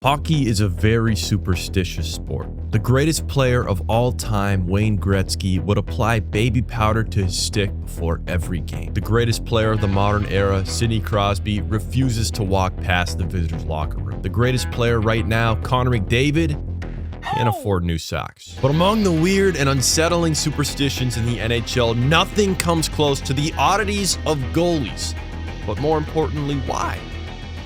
Hockey is a very superstitious sport. The greatest player of all time, Wayne Gretzky, would apply baby powder to his stick before every game. The greatest player of the modern era, Sidney Crosby, refuses to walk past the visitors' locker room. The greatest player right now, Connor McDavid, can't afford new socks. But among the weird and unsettling superstitions in the NHL, nothing comes close to the oddities of goalies. But more importantly, why?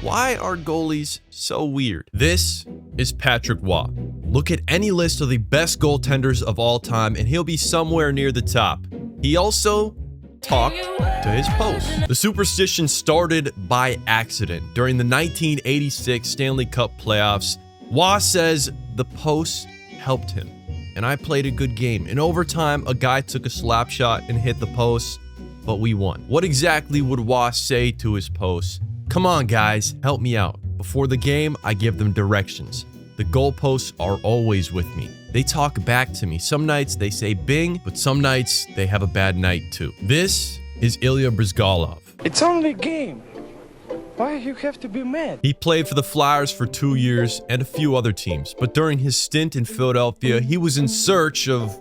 Why are goalies so weird? This is Patrick Waugh. Look at any list of the best goaltenders of all time and he'll be somewhere near the top. He also talked to his post. The superstition started by accident. During the 1986 Stanley Cup playoffs, Waugh says the post helped him. And I played a good game. In overtime, a guy took a slap shot and hit the post, but we won. What exactly would Waugh say to his post? Come on, guys, help me out. Before the game, I give them directions. The goalposts are always with me. They talk back to me. Some nights they say bing, but some nights they have a bad night too. This is Ilya Bryzgalov. It's only a game. Why you have to be mad? He played for the Flyers for 2 years and a few other teams, but during his stint in Philadelphia, he was in search of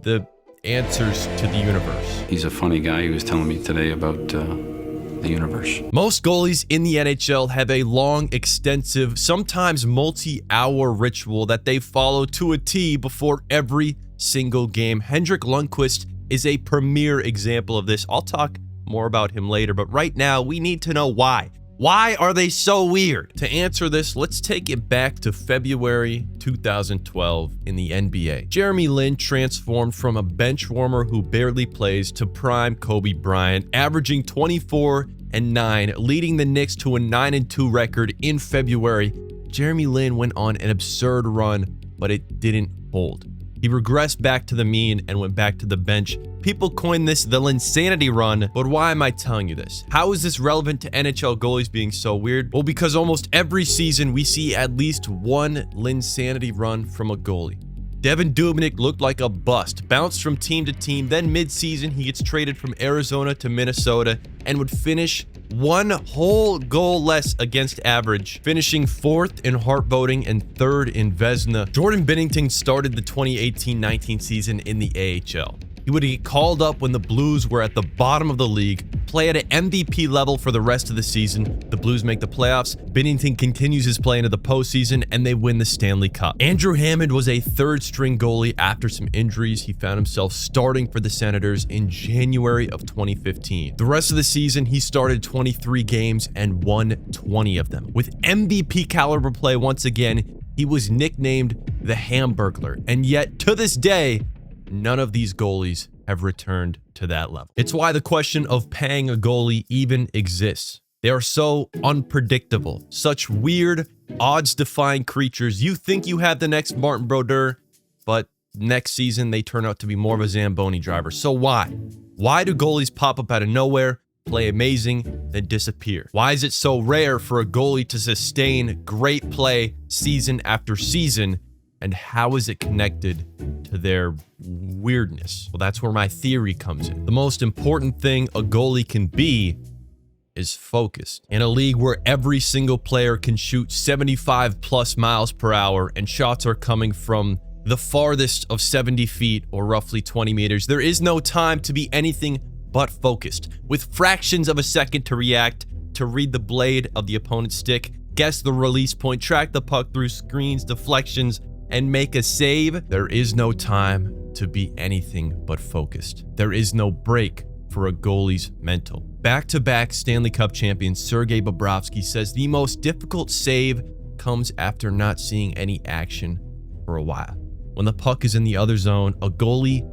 the answers to the universe. He's a funny guy. He was telling me today about the universe. Most goalies in the NHL have a long, extensive, sometimes multi-hour ritual that they follow to a T before every single game. Henrik Lundqvist is a premier example of this. I'll talk more about him later, but right now we need to know why. Why are they so weird? To answer this, let's take it back to February 2012 in the NBA. Jeremy Lin transformed from a bench warmer who barely plays to prime Kobe Bryant, averaging 24-9, leading the Knicks to a 9-2 record in February. Jeremy Lin went on an absurd run, but it didn't hold. He regressed back to the mean and went back to the bench. People coined this the Linsanity run, but why am I telling you this? How is this relevant to NHL goalies being so weird? Well, because almost every season we see at least one Linsanity run from a goalie. Devin Dubnyk looked like a bust, bounced from team to team, then mid-season he gets traded from Arizona to Minnesota and would finish one whole goal less against average, finishing 4th in Hart voting and 3rd in Vezina. Jordan Binnington started the 2018-19 season in the AHL. He would get called up when the Blues were at the bottom of the league, play at an MVP level for the rest of the season. The Blues make the playoffs. Binnington continues his play into the postseason, and they win the Stanley Cup. Andrew Hammond was a third-string goalie after some injuries. He found himself starting for the Senators in January of 2015. The rest of the season, he started 23 games and won 20 of them. With MVP caliber play once again, he was nicknamed the Hamburglar, and yet to this day, none of these goalies have returned to that level. It's why the question of paying a goalie even exists. They are so unpredictable, such weird, odds-defying creatures. You think you have the next Martin Brodeur, but next season they turn out to be more of a Zamboni driver. So why? Why do goalies pop up out of nowhere, play amazing, then disappear? Why is it so rare for a goalie to sustain great play season after season? And how is it connected to their weirdness? Well, that's where my theory comes in. The most important thing a goalie can be is focused. In a league where every single player can shoot 75 plus miles per hour and shots are coming from the farthest of 70 feet or roughly 20 meters, there is no time to be anything but focused. With fractions of a second to react, to read the blade of the opponent's stick, guess the release point, track the puck through screens, deflections, and make a save, there is no time to be anything but focused. There is no break for a goalie's mental. Back-to-back Stanley Cup champion Sergei Bobrovsky says the most difficult save comes after not seeing any action for a while. When the puck is in the other zone, a goalie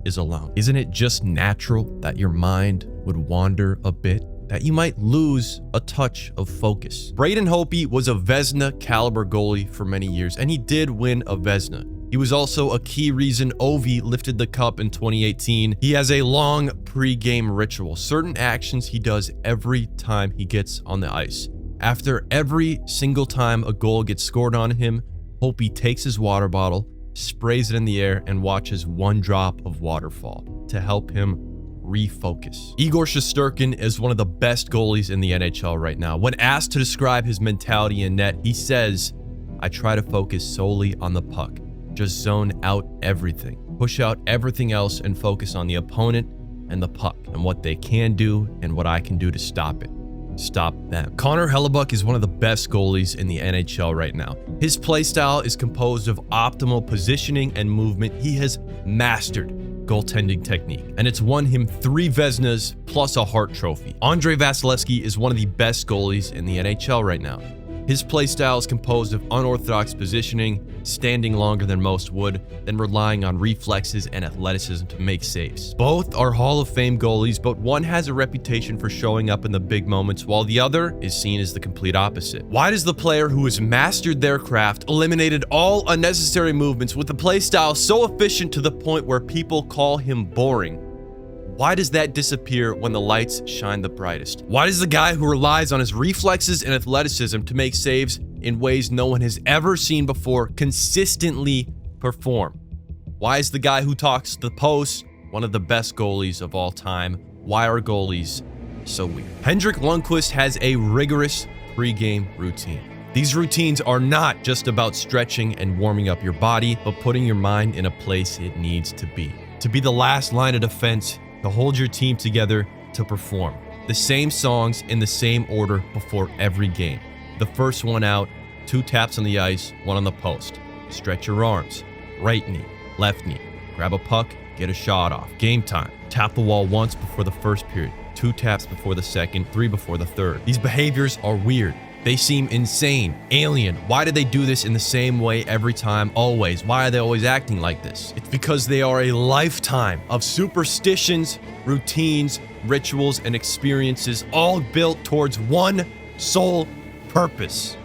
is alone. Isn't it just natural that your mind would wander a bit? That you might lose a touch of focus. Braden Holtby was a Vezina caliber goalie for many years, and he did win a Vezina. He was also a key reason Ovi lifted the cup in 2018. He has a long pre-game ritual, certain actions he does every time he gets on the ice. After every single time a goal gets scored on him, Holtby takes his water bottle, sprays it in the air, and watches one drop of water fall to help him refocus. Igor Shesterkin is one of the best goalies in the NHL right now. When asked to describe his mentality in net, he says, I try to focus solely on the puck. Just zone out everything. Push out everything else and focus on the opponent and the puck and what they can do and what I can do to stop it. Stop them. Connor Hellebuyck is one of the best goalies in the NHL right now. His playstyle is composed of optimal positioning and movement. He has mastered goaltending technique, and it's won him 3 Vezinas plus a Hart Trophy. Andrei Vasilevsky is one of the best goalies in the NHL right now. His playstyle is composed of unorthodox positioning, standing longer than most would, then relying on reflexes and athleticism to make saves. Both are Hall of Fame goalies, but one has a reputation for showing up in the big moments, while the other is seen as the complete opposite. Why does the player who has mastered their craft, eliminated all unnecessary movements with a playstyle so efficient to the point where people call him boring, why does that disappear when the lights shine the brightest? Why does the guy who relies on his reflexes and athleticism to make saves in ways no one has ever seen before consistently perform? Why is the guy who talks to the post one of the best goalies of all time? Why are goalies so weird? Henrik Lundqvist has a rigorous pre-game routine. These routines are not just about stretching and warming up your body, but putting your mind in a place it needs to be. To be the last line of defense, to hold your team together, to perform. The same songs in the same order before every game. The first one out, 2 taps on the ice, 1 on the post. Stretch your arms. Right knee, left knee. Grab a puck, get a shot off. Game time. Tap the wall once before the first period, 2 taps before the second, 3 before the third. These behaviors are weird. They seem insane, alien. Why do they do this in the same way every time, always? Why are they always acting like this? It's because they are a lifetime of superstitions, routines, rituals, and experiences, all built towards one sole purpose: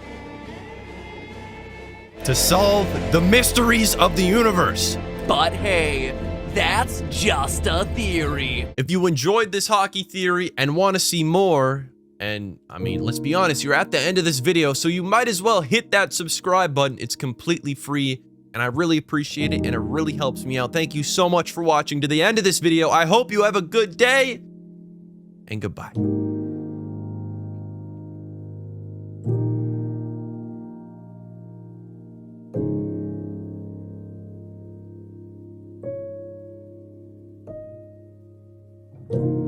to solve the mysteries of the universe. But hey, that's just a theory. If you enjoyed this hockey theory and want to see more, and I mean, let's be honest, you're at the end of this video, so you might as well hit that subscribe button. It's completely free, and I really appreciate it, and it really helps me out. Thank you so much for watching to the end of this video. I hope you have a good day, and goodbye. You